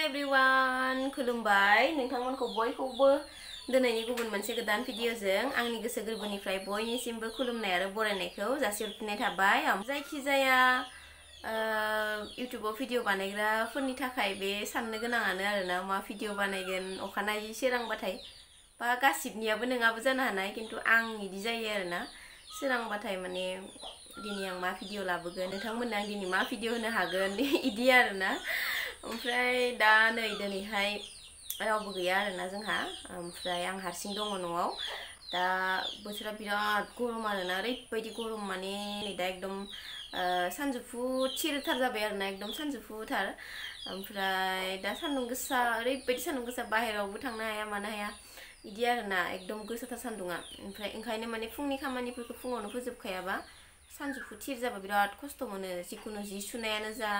everyone, खुलुमबाय नोंथांमोनखौ बयखौबो दिनैनि गुबुन मोनसे गोदान भिडिअजों आंनि गोसो गोरबोनिफ्राय बयनिसिमबो खुलुमनाय आरो बरायनायखौ जासिहरफिननाय थाबाय। जायखिजाया इउट्युबाव भिडिअ बानायग्राफोरनि थाखाय बे साननो गोनाङानो आरोना मा भिडिअ बानायगोन अखानायै सोरांबाथाय बा गासिबनियाबो नङाबो जानो हानाय खिन्थु आं इदि जायो आरोना सोरांबाथाय माने दिनै आं मा भिडिअ लाबोगोन नोंथांमोननो आं दिनै मा भिडिअ होनो हागोन इदि आरोना ओमफ्राय दा नै दिनैहाय रावबो गैया आरोना जोंहा ओमफ्राय आं हारसिं दङ न'आव दा बोथोरा बिराद गरम आरोना ओरैबायदि गरम माने नै दा एकदम सानजौफु थिरथार जाबाय आरोना एकदम सानजौफुथार ओमफ्राय दा सान्दुं गोसा ओरैबायदि सान्दुं गोसा बाहेरावबो थांनो हाया मानो हाया इदि आरोना एकदम गोसाथार सान्दुङा ओमफ्राय ओंखायनो माने फुंनि खामानिफोरखौ फुङावनो फोजोबखायाबा सानजौफु थिर जाबा बिराद खस्थ' मोनो जिखुनु जि सुनायानो जा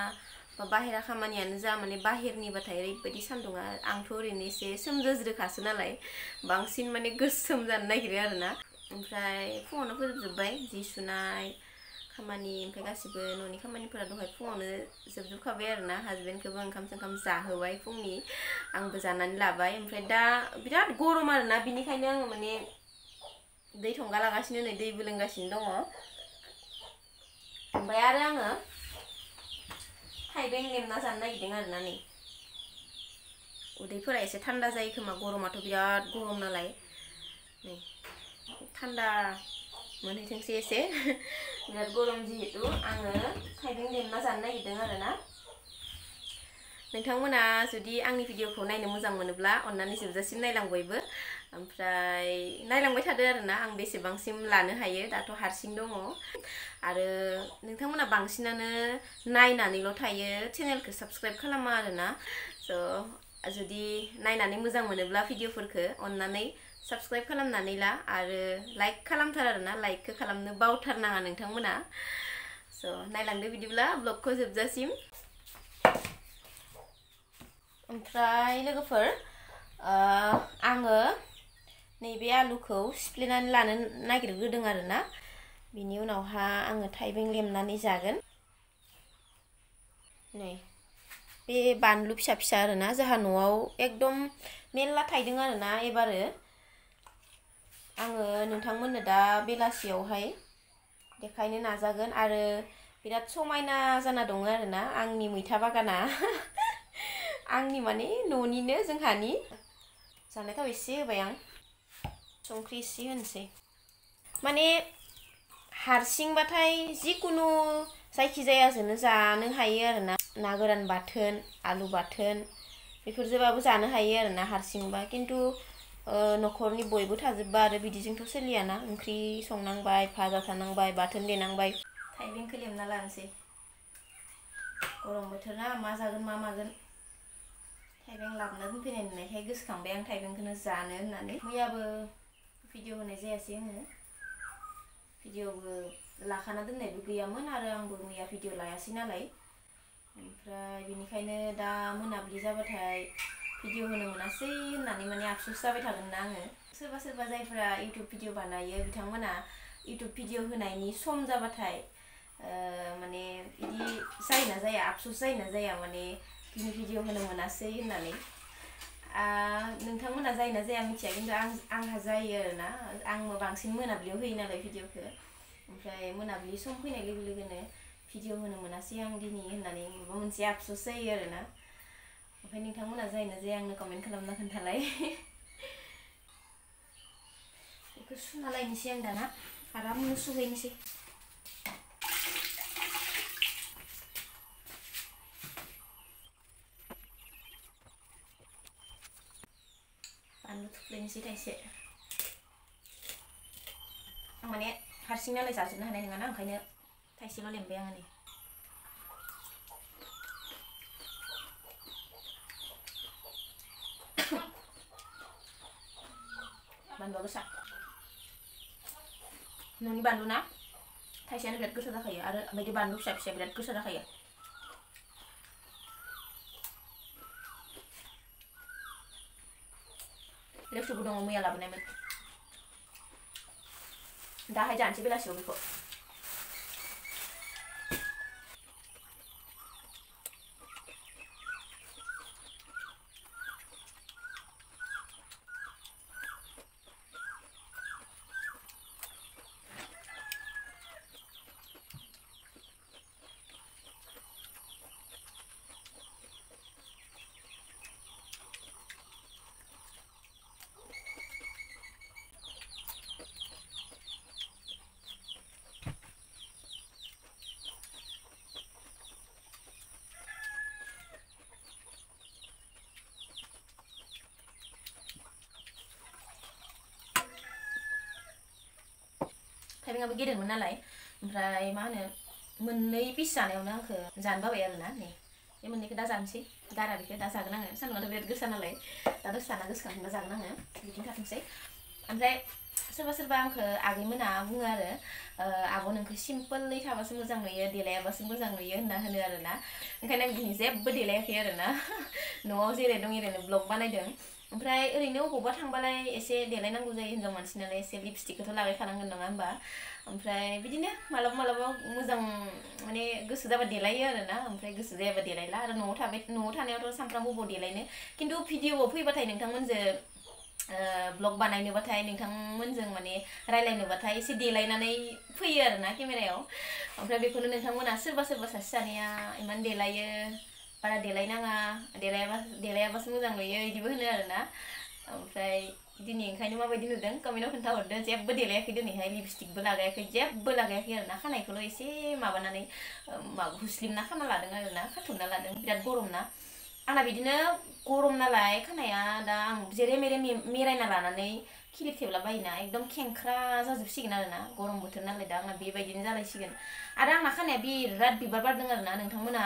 बा बाहेरा खामानियानो जा माने बाहेरनिबाथाय ओरैबायदि सान्दुङा आंथ' ओरैनो एसे सोमजोज्रोखासो नालाय बांसिन माने गोसोम जानो नागिरो आरोना ओमफ्राय फुङावनो फोजोबजोब्बाय जि सुनाय खामानि ओमफ्राय गासिबो न'नि खामानिफोरा दहाय फुङावनो जोबजोबखाबाय आरोना हाजबेन्डखौबो ओंखाम जाहोबाय फुंनि आंबो जानानै लाबाय ओमफ्राय दा बिराद गरम आरोना बिनिखायनो आङो माने दै थंगा लागासिनो नै दैबो लोंगासिनो दङ ओमफ्राय आरो आङो थाइबें लेमना जानो नागिरदों आरोना नै उदैफोरा एसे थान्दा जायो खोमा गरमाथ' बिराद गरम नालाय नै थान्दा मोनहैथोंसै एसे बिराद गरम जिहेतु आङो थाइबें लेमना जानो नागिरदों आरोना नोंथांमोना जुदि आंनि भिडिअखौ नायनो मोजां मोनोब्ला अन्नानै जोबजासिम नायलां बयबो ओमफ्राय नायलांबाय थादो आरोना आं बेसेबांसिम लानो हायो दाथ' हारसिं दङ आरो नोंथांमोना बांसिनानो नायनानैल' थायो चेनेलखौ साबस्क्राइब खालामा आरोना स' जुदि नायनानै मोजां मोनोब्ला भिडिअफोरखौ अन्नानै साबस्क्राइब खालामनानै ला आरो लाइक खालामथार आरोना लाइकखौ खालामनो बावथारनाङा नोंथांमोना स' नायलांदो बिदिब्ला ब्लगखौ जोबजासिम ओमफ्राय लोगोफोर आङो नैबे आलुखौ सिफ्लेनानै लानो नागिरग्रोदों आरोना बिनि उनावहा आङो थाइबें लेमनानै जागोन नै बे बानलु फिसा फिसा आरोना जोंहा न'आव एकदम मेरला थाइदों आरोना एबारो आङो नोंथांमोननो दा बेलासियावहाय देखायनो नाजागोन आरो बिराद समायना जाना दङ आरोना आंनि मैथा बागाना आंनि माने न'निनो जोंहानि जानायथाव एसे होबाय आं संख्रि एसे होनोसै माने हारसिंबाथाय जिकुनु जायखिजायाजोंनो जानो हायो आरोना ना गोरान बाथोन आलु बाथोन बेफोरजोंबाबो जानो हायो आरोना हारसिंबा खिन्थु न'खरनि बयबो थाजोबबा आरो बिदिजोंथ' सोलियाना ओंख्रि संनांबाय भाजा थानांबाय बाथोन देनांबाय थाइबेंखौ लेमना लानोसै गरम बोथोर ना मा जागोन मा मागोन थाइबें लाबोना दोनफैनाय नुनायखाय गोसोखांबाय आं थाइबेंखौनो जानो होननानै मैयाबो भिडिअ होनाय जायासै आङो भिडिअबो लाखाना दोननायबो गैयामोन आरो आंबो मैया भिडिअ लायासै नालाय ओमफ्राय बिनिखायनो दा मोनाबिलि जाबाथाय भिडिअ होनो मोनासै होननानै माने आफसुस जाबाय थागोन ना आङो सोरबा सोरबा जायफोरा इउटुब भिडिअ बानायो बिथांमोना इउटुब भिडिअ होनायनि सम जाबाथाय माने बिदि जायोना जाया आफसुस जायोना जाया माने दिनै भिडिअ होनो मोनासै होननानै नोंथांमोना जायोना जाया मिथिया खिन्थु आंहा जायो आरोना आंबो बांसिन मोनाबिलियाव होयो नालाय भिडिअखौ ओमफ्राय मोनाबिलि सम फैनाय लोगो लोगोनो भिडिअ होनो मोनासै आं दिनै होननानै माबा मोनसे आफसुस जायो आरोना ओमफ्राय नोंथांमोना जायोना जाया आंनो कमेन्ट खालामना खोन्थालाय बेखौ सुना लायनोसै आं दाना आरामनो सुहैनोसै बानलु थुफ्लेनोसै थाइसे आं माने हारसिं नालाय जाजोबनो हानाय नङाना ओंखायनो थाइसेल' लेमबाय आङो नै बानलुआ गोसा न'नि बानलु ना थाइसेयानो बिराद गोसा जाखायो आरो ओमफ्राय बानलु फिसा फिसाया बिराद गोसा जाखायो लेसुबो दङ मैया लाबोनायमोन दाहाय जानोसै बेलासियाव बेखौ थाइबेंआबो गेदेरमोन नालाय ओमफ्राय मा होनो मोननै पिस जानायावनो आंखो जानो बाबाय आरोना नै बे मोननैखौ दा जानोसै गारा बेखौ दा जागोन आङो सान्दुंआथ' बिराद गोसा नालाय दा दसे थाना गोसोखांफिनबा जागोन आङो बिदिनो थाथोंसै ओमफ्राय सोरबा सोरबा आंखो आगैमोना बुङो आरो आब' नोंखौ सिम्पोलै थाबासो मोजां नुयो देलायाबासो मोजां नुयो होनना होनो आरोना ओंखायनो आं दिनै जेबो देलायाखै आरोना न'आव जेरै दं एरैनो ब्लग बानायदों ओमफ्राय ओरैनो अबावबा थांबालाय एसे देलायनांगौ जायो हिन्जाव मानसि नालाय एसे लिपस्टिकखौथ' लागायखानांगोन नङा होमबा ओमफ्राय बिदिनो मालाबा मालाबा मोजां माने गोसो जाबा देलायो आरोना ओमफ्राय गोसो जायाबा देलायला आरो न'आव थानायावथ' सानफ्रामबो बबाव देलायनो खिन्थु भिडिअ'आव फैबाथाय नोंथांमोनजों ब्लग बानायनोबाथाय नोंथांमोनजों माने रायलायनोबाथाय एसे देलायनानै फैयो आरोना केमेरायाव ओमफ्राय बेखौनो नोंथांमोना सोरबा सोरबा सासे सानैया इमान देलायो बारा देलायनाङा देलायाबासो मोजां नुयो बिदिबो होनो आरोना ओमफ्राय दिनै ओंखायनो माबायदि नुदों कमेन्टआव खोन्थाहरदो जेबो देलायाखै दिनैहाय लिपस्टिकबो लागायाखै जेबो लागायाखै आरोना खानायखौल' एसे माबानानै हुस्लिमना खाना लादों आरोना खाथुमना लादों बिराद गरम ना आंना बिदिनो गरम नालाय खानाया दा आं जेरे मेरे मेरायना लानानै खिलिब थेबला बायोना एकदम खेंख्रा जाजोबसिगोन आरोना गरम बोथोर नालाय दा आंना बेबायदिनो जालायसिगोन आरो आंना खानाया बिराद बिबार बारदों आरोना नोंथांमोना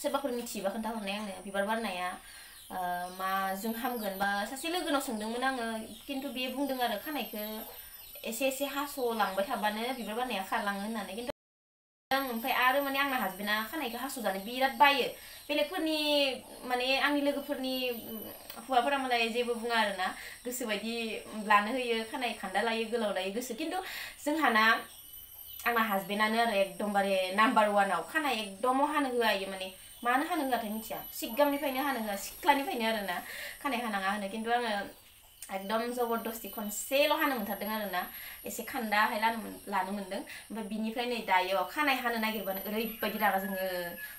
सोरबाफोर मिथियोबा खोन्थाहरनाय आंनो बिबार बारनाया माजों हामगोन बा सासे लोगोनाव सोंदोंमोन आङो खिन्थु बे बुंदों आरो खानायखौ एसे एसे हास'लांबाय थाबानो बिबार बारनाया खारलाङो होननानै खिन्थु ओमफ्राय आरो माने आंना हासबेन्डआ खानायखौ हास'जानो बिराद बायो बेलेगफोरनि माने आंनि लोगोफोरनि हौवाफोरा मालाय जेबो बुङा आरोना गोसोबायदि लानो होयो खानाय खान्दा लायो गोलाव लायो गोसो खिन्थु जोंहाना आंना हासबेन्डआनो आरो एकदमबारे नाम्बार वानाव खानाय एकदम हानो होआ इयो माने मानो हानो होआथाय मिथिया सिगांनिफ्रायनो हानो होआ सिख्लानिफ्रायनो आरोना खानाय हानाङा होनो खिन्थु आङो एकदम जबरदस्ति खनसेल' हानो मोनथारदों आरोना एसे खान्दाहाय लानो मोनदों ओमफ्राय बिनिफ्राय नै दायो खानाय हानो नागिरबानो ओरैबायदि रागा जोङो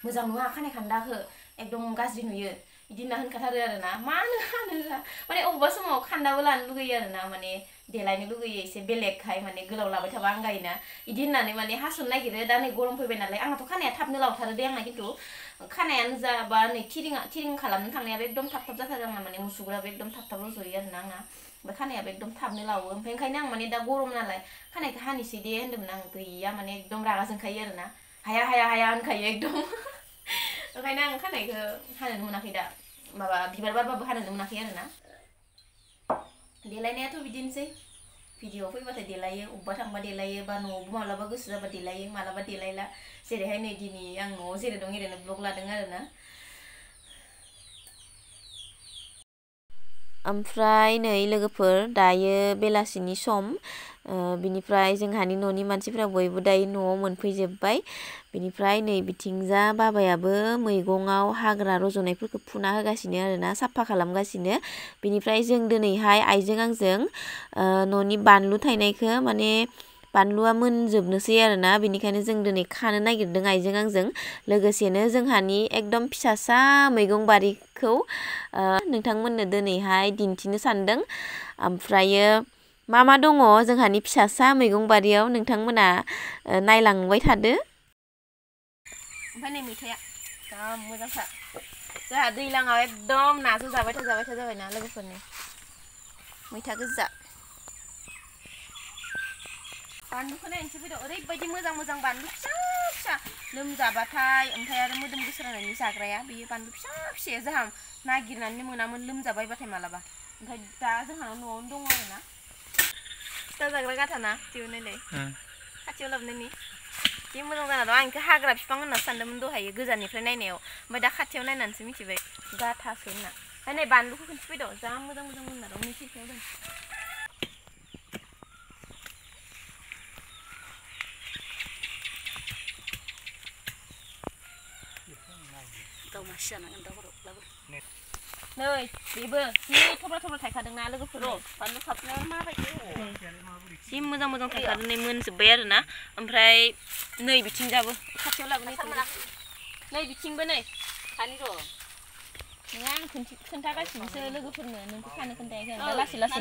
मोजां नुवा खानाय खान्दाखौ एकदम गाज्रि नुयो बिदि होनना होनखाथारो आरोना मानो हानो होआ माने अबेबा समाव खान्दाबो लानो लुगैयो आरोना माने देलायनो लुगैयो एसे बेलेगहाय माने गोलाव लाबाय थाबा आंगायोना बिदि होननानै माने हास'नो नागिरो दा नै गरम फैबाय नालाय आंनाथ' खानाया थाबनो लावथारो दे आंना खिन्थु खानायानो जा बा नै थिरिं खालामनो थांनायाबो एकदम थाब थाब जाथारो आंना माने मुसुगुराबो एकदम थाब थाब रज'यो आरोना आंना ओमफ्राय खानायाबो एकदम थाबनो लावो ओमफ्राय ओंखायनो आं माने दा गरम नालाय खानायखौ हानिसै दे होन्दोंमोन आं गैया माने एकदम रागा जोंखायो आरोना हाया हाया हाया होनखायो एकदम ओंखायनो आं खानायखौ हानोनो मोनाखै दा माबा बिबार बारबाबो हानोनो मोनाखै आरोना देलायनायाथ' बिदिनोसै भिडिअ'आव फैबाथाय देलायो अबेबा थांबा देलायो बा न'आवबो मालाबा गोसो जाबा देलायो मालाबा देलायला जेरैहाय नै दिनै आं न'आव जेरै दं एरैनो ब्लग लादों आरोना ओमफ्राय नै लोगोफोर दायो बेलासिनि सम बिनिफ्राय जोंहानि न'नि मानसिफ्रा बयबो दायो न'आव मोनफैजोब्बाय बिनिफ्राय नै बिथिंजा बाबायाबो मैगङाव हाग्रा रज'नायफोरखौ फुना होगासिनो आरोना साफा खालामगासिनो बिनिफ्राय जों दिनैहाय आइजों आंजों न'नि बानलु थायनायखौ माने बानलुआ मोनजोबनोसै आरोना बेनिखायनो जों दिनै खानो नागिरदों आइजों आंजों लोगोसेनो जोंहानि एकदम फिसासा मैगं बारिखौ नोंथांमोननो दिनैहाय दिन्थिनो सानदों ओमफ्रायो मा मा दङ जोंहानि फिसासा मैगं बारियाव नोंथांमोना नायलांबाय थादो ओमफ्राय नै मैथाया जा मोजांखा जोंहा दैज्लाङाव एकदम नाजों जाबाय था जाबायना लोगोफोरनि मैथा गोजा बानलुखौ नायनोसै फैदो ओरैबायदि मोजां मोजां बानलु फिसा फिसा लोमजाबाथाय ओमफ्राय आरो मोदोम गोसारनायनि जाग्राया बेयो बानलु फिसा फिसाया जोंहा नागिरनानै मोनामोन लोमजाबायबाथाय मालाबा ओमफ्राय दा जोंहानाव न'आवनो दङ आरोना फिथा जाग्रा गाथाना दिहुननायलाय खाथियाव लाबोनायनि जि मोजां जाना दं आं बेखौ हाग्रा बिफां होनना सानदोंमोन दहायो गोजाननिफ्राय नायनायाव ओमफ्राय दा खाथियाव नायनानैसो मिथिबाय गाथासो होनना ओमफ्राय नै बानलुखौ खिन्थिफैद' जा मोजां मोजां मोनना दं नै खिरखायाव दं नै बेबो जि थब्रा थब्रा थायखादोंना लोगोफोर बानलु खाबनाया माबायदि जि मोजां मोजां थायखादों नै मोनजोब्बाय आरोना ओमफ्राय नै बिथिंजाबो खाथियाव लाबोनाय नै बिथिंबो नै खानि र' नङा आं खोन्थागासिनोसो लोगोफोरनो नोंखौ खानो खोन्थायाखै आं लासै लासै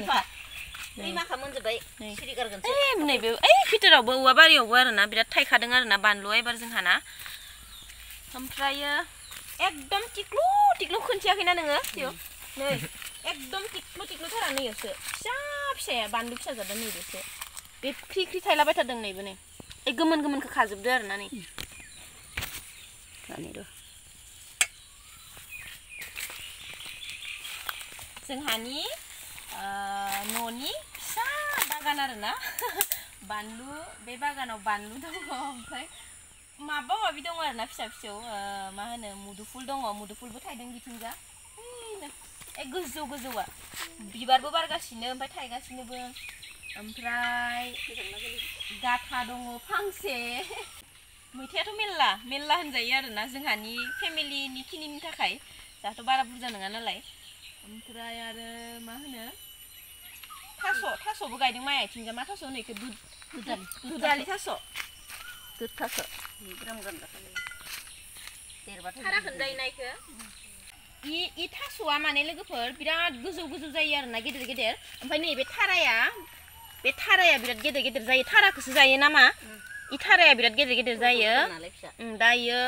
नै माखा मोनजोब्बाय सिरि गारगोनसो नैबे भितरावबो औवा बारियावबो आरोना बिराद थायखादों आरोना बानलुआ एबार जोंहाना ओमफ्रायो एकदम टिक्लु टिक्लु खोन्थियाखैना नोङो नै एकदम टिक्लु टिक्लुथारा नैयोसो फिसा फिसाया बानलु फिसा जादों नैबेसो बे ख्रि ख्रि थायलाबाय थादों नैबो नै ए गोमोन गोमोनखौ खाजोबदो आरो ना नै जोंहानि न'नि फिसा बागान आरो ना बानलु बे बागानाव बानलु दङ ओमफ्राय माबा माबि दङ आरो ना फिसा फिसौ मा होनो मुदुफुल दङ मुदुफुलबो थायदों बिथिंजा ए गोजौ गोजौआ बिबारबो बारगासिनो ओमफ्राय थायगासिनोबो ओमफ्राय गाथा दङ फांसे मैथायाथ' मेल्ला मेल्ला होनजायो आरो ना जोंहानि फेमिलिनि खिनिनि थाखाय जाहाथ' बारा बुरजा नङा नालाय ओमफ्राय आरो मा होनो थास'बो गायदों माइ आथिंजा मा थास' होनो इखो दुदालि थास' दुद थास' थाराखौनो जायोना इखो इ थास'आ माने लोगोफोर बिराद गोजौ गोजौ जायो आरो ना गेदेर गेदेर ओमफ्राय नैबे थाराया बिराद गेदेर गेदेर जायो थाराखौसो जायो नामा इ थाराया बिराद गेदेर गेदेर जायो दायो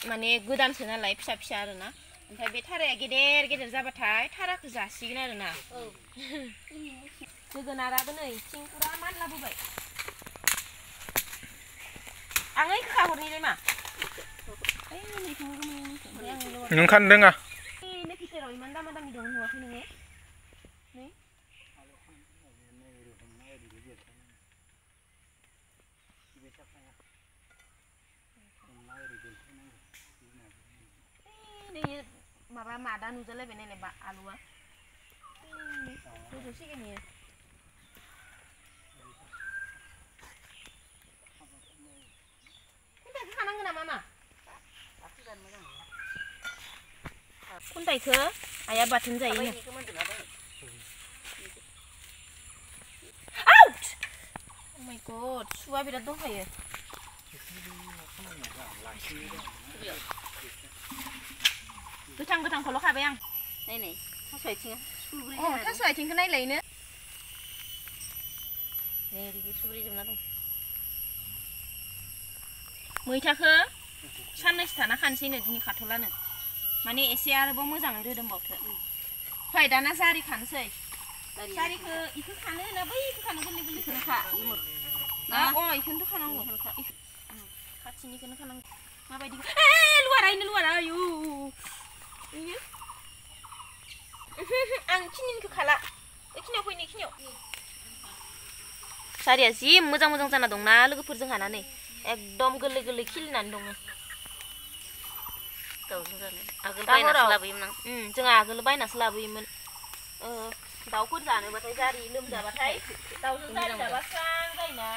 माने गोदानसो नालाय फिसा फिसा आरो ना ओमफ्राय बे थाराया गेदेर गेदेर जाबाथाय थाराखौ जासिगोन आरो ना जोगोनाराबो नै थिं पुरा मानलाबोबाय आं ओइ खाहरनिलै मा नों खानदों आ नै फिथेराव इमान दामा दामि दं नुवाखै नोङो नै नै माबा मादा नुजालायबाय नायलाय आलुआ गोजौसिगोन इयो खुन्थाइखौ खानांगोन नामा मा खुन्थाइखौ आइया बाथोन जायो आउट अ माय गड सुआ बिराद दंखायो गोथां गोथांखौल' खाबाय आं नाय थास' आथिङा थास' आथिंखौ नायलायनो नै ओरैबो सुब्रेजोबना दं मैथाखौ साननैसो थाना खानसैनो दिनै खाथ'लानो माने एसे आरोबाव मोजाङै रोदोमबावथो ओमफ्राय दाना जारि खानोसै जारिखौ इखौ खानो ना बैखौ खानो गोरलै गोरलैखौनो खा इखौनोथ' खानांगौ खाथिनिखौनो खानांगौ माबायदि लुवारा आयु आं खिनिखौ खाला बेखिनियाव फैनो खिनियाव जारिया जि मोजां मोजां जाना दंना लोगोफोर जोंहाना नै एकदम गोरलै गोरलै खिलिनानै दङ जोंहा आगोल बायनासो लाबोयोमोन दाउफोर जानोबाथाय जारि लोमजाबाथाय दाउजों जारि जाबा स्रां जायोना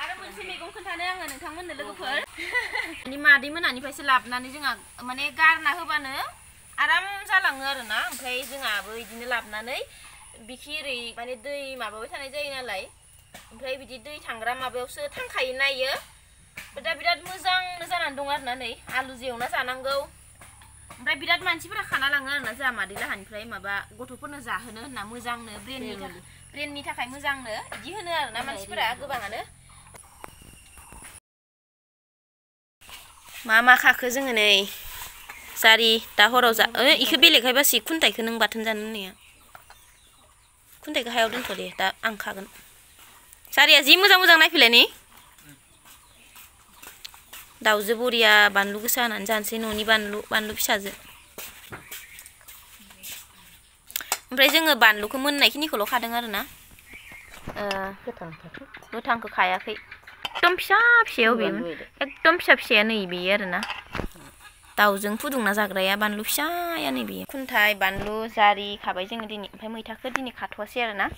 आरो मोनसे मैगं खोन्थानो आङो नोंथांमोननो लोगोफोर मादै मोनानिफ्रायसो लाबोनानै जोंहा माने गारना होबानो आराम जालाङो आरो ना ओमफ्राय जोंहाबो बिदिनो लाबोनानै बिखि ओरै माने दै माबाबाय थानाय जायो नालाय ओमफ्राय बिदि दै थांग्रा माबायावसो थांखायो नायो दा बिराद मोजां जानानै दं आरो ना नै आलुजों एवना जानांगौ ओमफ्राय बिराद मानसिफोरा खाना लाङो आरो ना जोंहा मादै लाहानिफ्राय माबा गथ'फोरनो जाहोनो होनना मोजांनो ब्रेननि थाखाय मोजांनो बिदि होनो आरो ना मानसिफोरा गोबाङानो मा खाखो जोङो नै जारि दा हराव इखौ बेलेगहाय बासि खुन्थाइखौ नों बाथोन जानो होननाया खुन्थाइखौ हायाव दोनथ' दे दा आं खागोन जारिया जि मोजां मोजां नायफैलाय नै दाउजो बरिया बानलु गोसा होनानै जानोसै न'नि बानलु फिसाजो ओमफ्राय जोङो बानलुखौ मोननायखिनिखौल' खादों आरो ना गोथांखौ खायाखै एकदम फिसा फिसायाव बेयो एकदम फिसा फिसाया नै बेयो आरो ना दाउजों फुदुंना जाग्राया बानलु फिसाया नै बेयो खुन्थाइ बानलु जारि खाबाय जोङो दिनै ओमफ्राय मैथाखौ दिनै खाथ'वासै आरो ना